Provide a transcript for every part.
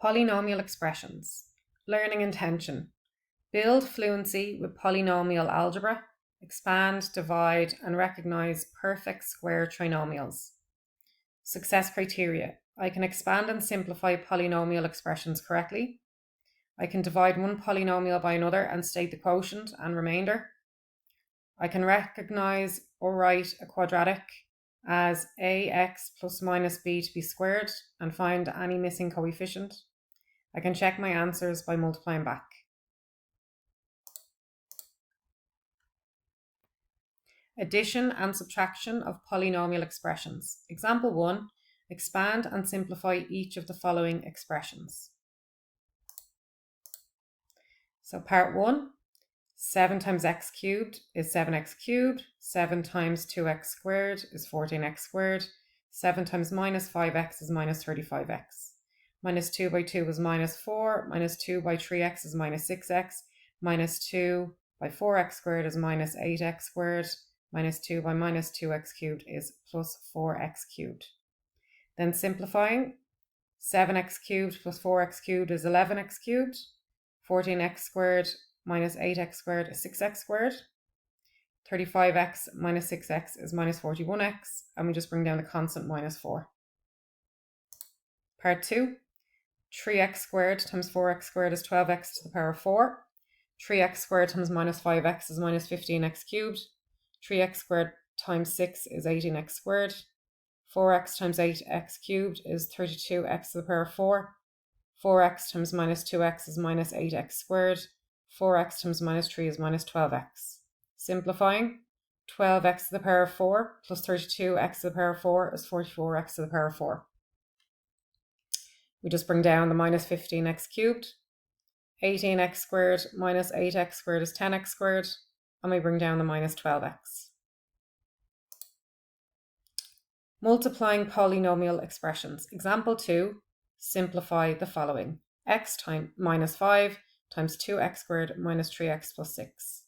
Polynomial expressions. Learning intention. Build fluency with polynomial algebra. Expand, divide, and recognize perfect square trinomials. Success criteria. I can expand and simplify polynomial expressions correctly. I can divide one polynomial by another and state the quotient and remainder. I can recognize or write a quadratic as ax plus minus b to be squared and find any missing coefficient. I can check my answers by multiplying back. Addition and subtraction of polynomial expressions. Example 1. Expand and simplify each of the following expressions. So part 1. 7 times x cubed is 7x cubed. 7 times 2x squared is 14x squared. 7 times minus 5x is minus 35x. Minus 2 by 2 is minus 4. Minus 2 by 3x is minus 6x. Minus 2 by 4x squared is minus 8x squared. Minus 2 by minus 2x cubed is plus 4x cubed. Then simplifying, 7x cubed plus 4x cubed is 11x cubed. 14x squared minus 8x squared is 6x squared. 35x minus 6x is minus 41x. And we just bring down the constant minus 4. Part 2. 3x squared times 4x squared is 12x to the power 4. 3x squared times minus 5x is minus 15x cubed. 3x squared times 6 is 18x squared. 4x times 8x cubed is 32x to the power 4. 4x times minus 2x is minus 8x squared. 4x times minus 3 is minus 12x. Simplifying, 12x to the power 4 plus 32x to the power 4 is 44x to the power 4. We just bring down the minus 15x cubed. 18x squared minus 8x squared is 10x squared. And we bring down the minus 12x. Multiplying polynomial expressions. Example 2, simplify the following. X times minus 5 times 2x squared minus 3x plus 6.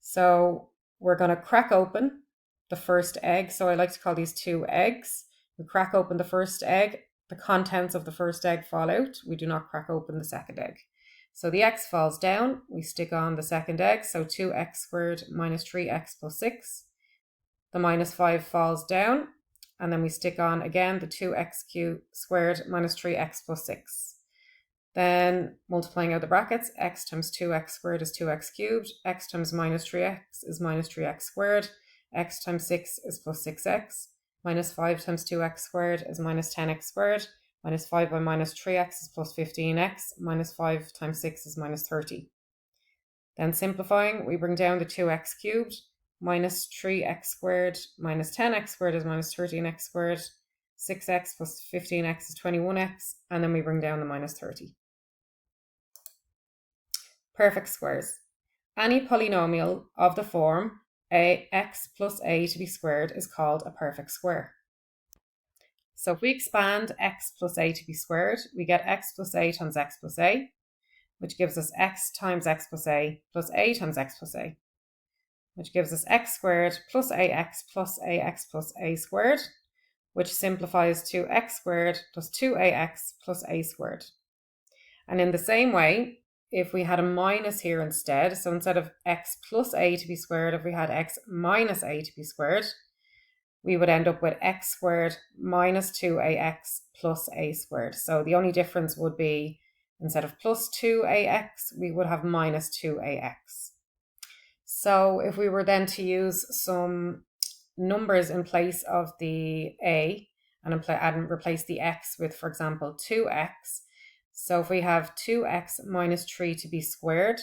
So we're going to crack open the first egg. So I like to call these two eggs. We crack open the first egg. The contents of the first egg fall out. We do not crack open the second egg. So the x falls down, we stick on the second egg, so 2x squared minus 3x plus 6. The minus 5 falls down, and then we stick on again the 2x squared minus 3x plus 6. Then multiplying out the brackets, x times 2x squared is 2x cubed, x times minus 3x is minus 3x squared, x times 6 is plus 6x, minus 5 times 2x squared is minus 10x squared, minus 5 by minus 3x is plus 15x, minus 5 times 6 is minus 30. Then simplifying, we bring down the 2x cubed, minus 3x squared minus 10x squared is minus 13x squared, 6x plus 15x is 21x, and then we bring down the minus 30. Perfect squares. Any polynomial of the form x plus a to be squared is called a perfect square. So if we expand x plus a to be squared, we get x plus a times x plus a, which gives us x times x plus a times x plus a, which gives us x squared plus ax plus a squared, which simplifies to x squared plus 2ax plus a squared. And in the same way, if we had a minus here instead, so instead of x plus a to be squared, if we had x minus a to be squared, we would end up with x squared minus 2ax plus a squared. So the only difference would be instead of plus 2ax, we would have minus 2ax. So if we were then to use some numbers in place of the a and replace the x with, for example, 2x. So if we have 2x minus 3 to be squared,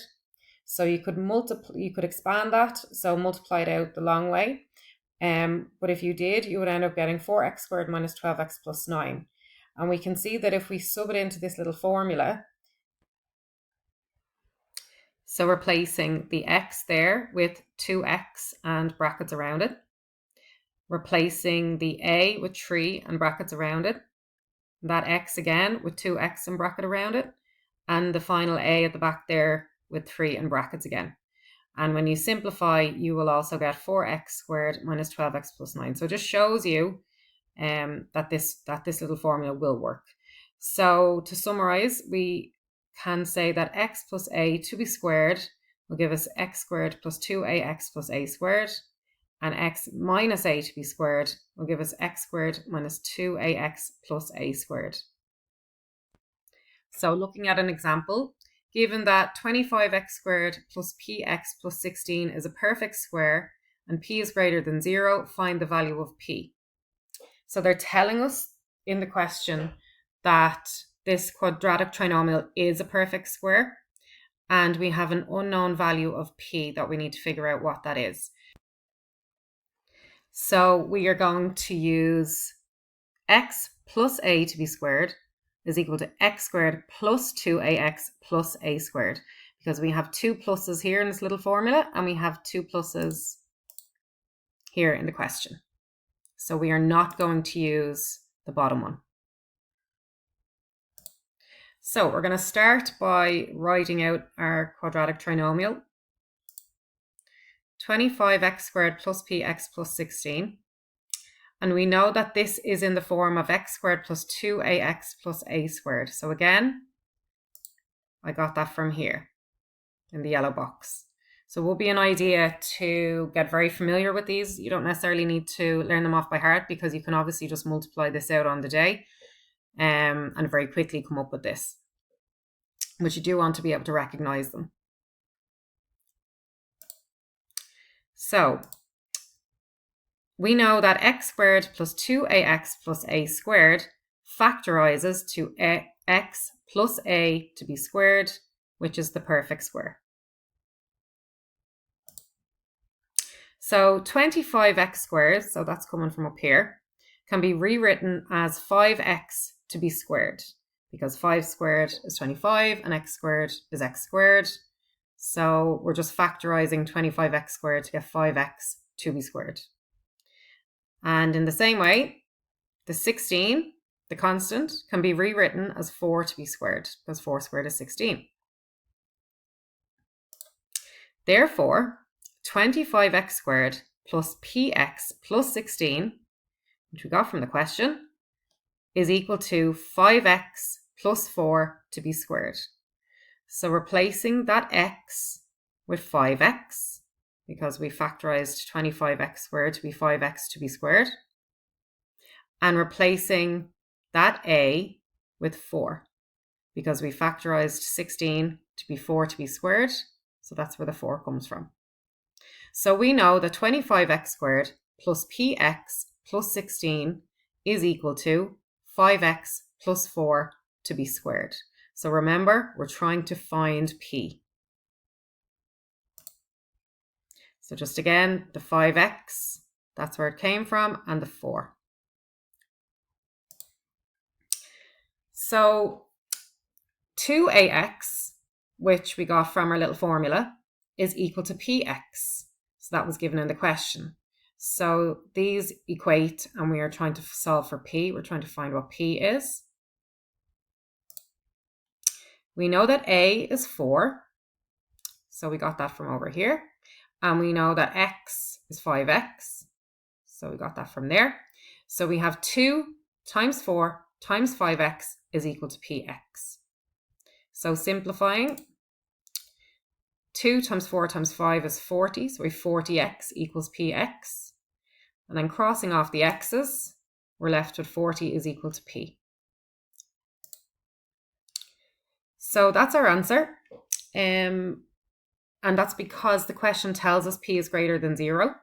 so you could expand that, so multiply it out the long way. But if you did, you would end up getting 4x squared minus 12x plus 9. And we can see that if we sub it into this little formula, so replacing the x there with 2x and brackets around it, replacing the a with 3 and brackets around it, that x again with 2x and bracket around it, and the final a at the back there with 3 and brackets again. And when you simplify, you will also get 4x squared minus 12x plus 9. So it just shows you that this little formula will work. So to summarize, we can say that x plus a to be squared will give us x squared plus 2ax plus a squared, and x minus a to be squared will give us x squared minus 2ax plus a squared. So looking at an example, given that 25x squared plus px plus 16 is a perfect square and p is greater than 0, find the value of p. So they're telling us in the question that this quadratic trinomial is a perfect square, and we have an unknown value of p that we need to figure out what that is. So we are going to use x plus a to be squared is equal to x squared plus 2ax plus a squared, because we have two pluses here in this little formula and we have two pluses here in the question. So we are not going to use the bottom one. So we're going to start by writing out our quadratic trinomial. 25x squared plus px plus 16. And we know that this is in the form of x squared plus 2ax plus a squared. So again, I got that from here in the yellow box. So it will be an idea to get very familiar with these. You don't necessarily need to learn them off by heart, because you can obviously just multiply this out on the day and very quickly come up with this. But you do want to be able to recognize them. So we know that x squared plus 2ax plus a squared factorizes to x plus a to be squared, which is the perfect square. So 25x squared, so that's coming from up here, can be rewritten as 5x to be squared, because 5 squared is 25 and x squared is x squared. So we're just factorizing 25x squared to get 5x to be squared. And in the same way, the 16, the constant, can be rewritten as 4 to be squared, because 4 squared is 16. Therefore, 25x squared plus px plus 16, which we got from the question, is equal to 5x plus 4 to be squared. So replacing that x with 5x, because we factorized 25x squared to be 5x to be squared, and replacing that a with 4, because we factorized 16 to be 4 to be squared, so that's where the 4 comes from. So we know that 25x squared plus px plus 16 is equal to 5x plus 4 to be squared. So remember, we're trying to find p. So just again, the 5x, that's where it came from, and the 4. So 2ax, which we got from our little formula, is equal to px. So that was given in the question. So these equate, and we are trying to solve for p. We're trying to find what p is. We know that a is 4. So we got that from over here. And we know that x is 5x. So we got that from there. So we have 2 times 4 times 5x is equal to px. So simplifying, 2 times 4 times 5 is 40. So we have 40x equals px. And then crossing off the x's, we're left with 40 is equal to p. So that's our answer. And that's because the question tells us p is greater than 0.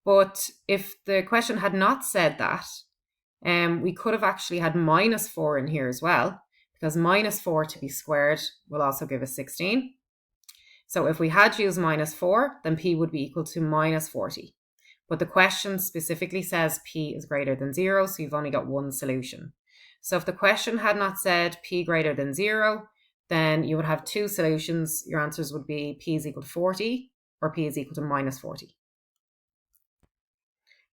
But if the question had not said that, we could have actually had minus 4 in here as well, because minus 4 to be squared will also give us 16. So if we had used minus 4, then p would be equal to minus 40. But the question specifically says p is greater than 0, so you've only got one solution. So if the question had not said p greater than 0, then you would have two solutions. Your answers would be p is equal to 40 or p is equal to minus 40.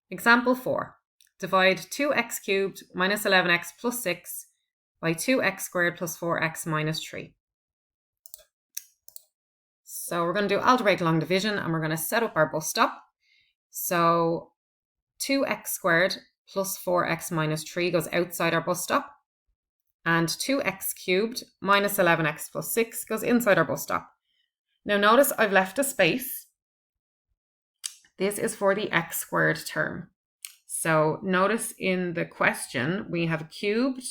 Example 4. Divide 2x cubed minus 11x plus 6 by 2x squared plus 4x minus 3. So we're going to do algebraic long division, and we're going to set up our bus stop. So 2x squared plus 4x minus 3 goes outside our bus stop. And 2x cubed minus 11x plus 6 goes inside our bus stop. Now notice I've left a space. This is for the x squared term. So notice in the question we have a cubed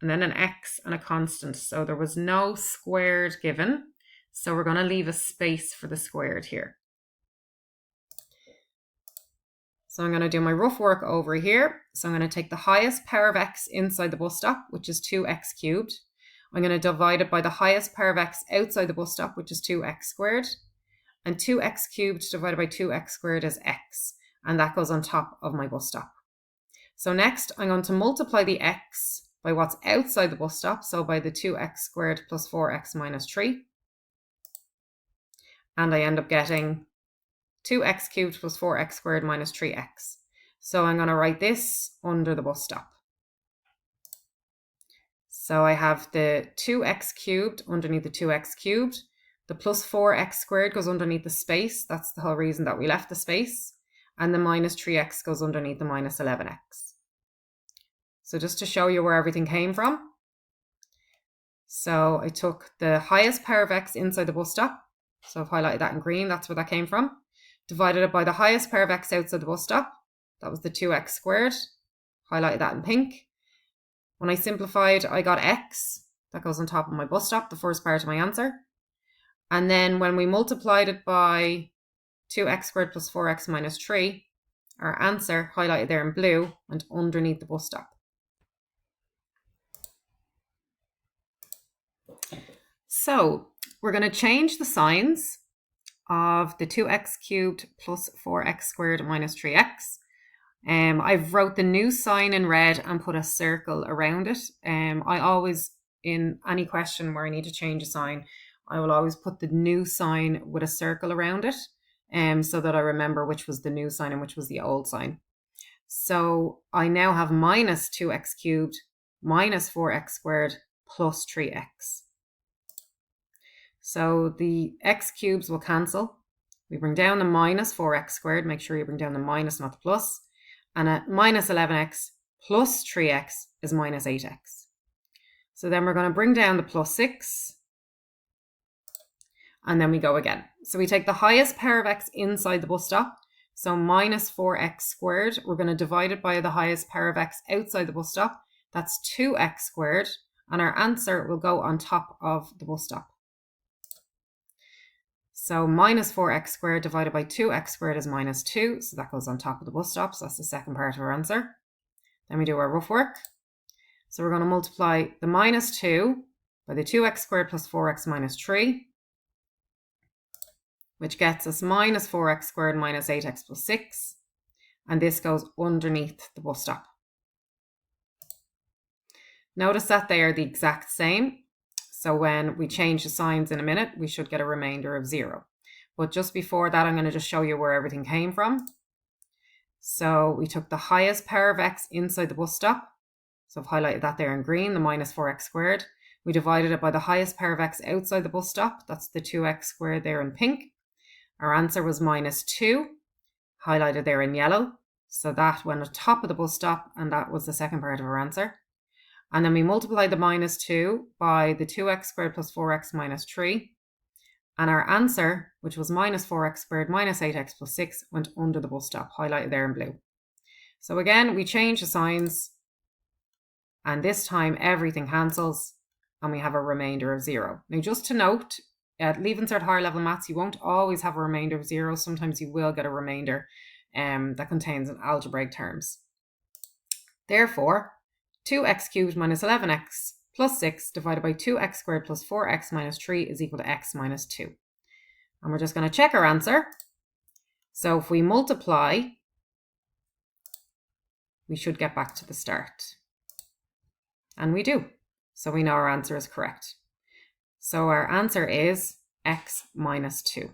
and then an x and a constant. So there was no squared given. So we're going to leave a space for the squared here. So I'm going to do my rough work over here. So I'm going to take the highest power of x inside the bus stop, which is 2x cubed. I'm going to divide it by the highest power of x outside the bus stop, which is 2x squared. And 2x cubed divided by 2x squared is x. And that goes on top of my bus stop. So next, I'm going to multiply the x by what's outside the bus stop. So by the 2x squared plus 4x minus 3. And I end up getting 2x cubed plus 4x squared minus 3x. So I'm going to write this under the bus stop. So I have the 2x cubed underneath the 2x cubed. The plus 4x squared goes underneath the space. That's the whole reason that we left the space. And the minus 3x goes underneath the minus 11x. So just to show you where everything came from. So I took the highest power of x inside the bus stop. So I've highlighted that in green. That's where that came from. Divided it by the highest power of x outside the bus stop. That was the 2x squared. Highlighted that in pink. When I simplified, I got x. That goes on top of my bus stop, the first part of my answer. And then when we multiplied it by 2x squared plus 4x minus 3, our answer, highlighted there in blue, went underneath the bus stop. So we're going to change the signs of the 2x cubed plus 4x squared minus 3x. I've wrote the new sign in red and put a circle around it. I always, in any question where I need to change a sign, I will always put the new sign with a circle around it, so that I remember which was the new sign and which was the old sign. So I now have minus 2x cubed minus 4x squared plus 3x. So the x cubes will cancel. We bring down the minus 4x squared. Make sure you bring down the minus, not the plus. And a minus 11x plus 3x is minus 8x. So then we're going to bring down the plus 6. And then we go again. So we take the highest power of x inside the bus stop. So minus 4x squared. We're going to divide it by the highest power of x outside the bus stop. That's 2x squared. And our answer will go on top of the bus stop. So minus 4x squared divided by 2x squared is minus 2. So that goes on top of the bus stop. So that's the second part of our answer. Then we do our rough work. So we're going to multiply the minus 2 by the 2x squared plus 4x minus 3. Which gets us minus 4x squared minus 8x plus 6. And this goes underneath the bus stop. Notice that they are the exact same. So when we change the signs in a minute, we should get a remainder of 0. But just before that, I'm going to just show you where everything came from. So we took the highest power of x inside the bus stop. So I've highlighted that there in green, the minus 4x squared. We divided it by the highest power of x outside the bus stop. That's the 2x squared there in pink. Our answer was minus 2, highlighted there in yellow. So that went on top of the bus stop, and that was the second part of our answer. And then we multiplied the minus 2 by the 2x squared plus 4x minus 3. And our answer, which was minus 4x squared minus 8x plus 6, went under the bus stop, highlighted there in blue. So again, we change the signs. And this time, everything cancels. And we have a remainder of 0. Now, just to note, at Leaving Cert Higher Level Maths, you won't always have a remainder of 0. Sometimes you will get a remainder that contains algebraic terms. Therefore, 2x cubed minus 11x plus 6 divided by 2x squared plus 4x minus 3 is equal to x minus 2. And we're just going to check our answer. So if we multiply, we should get back to the start. And we do. So we know our answer is correct. So our answer is x minus 2.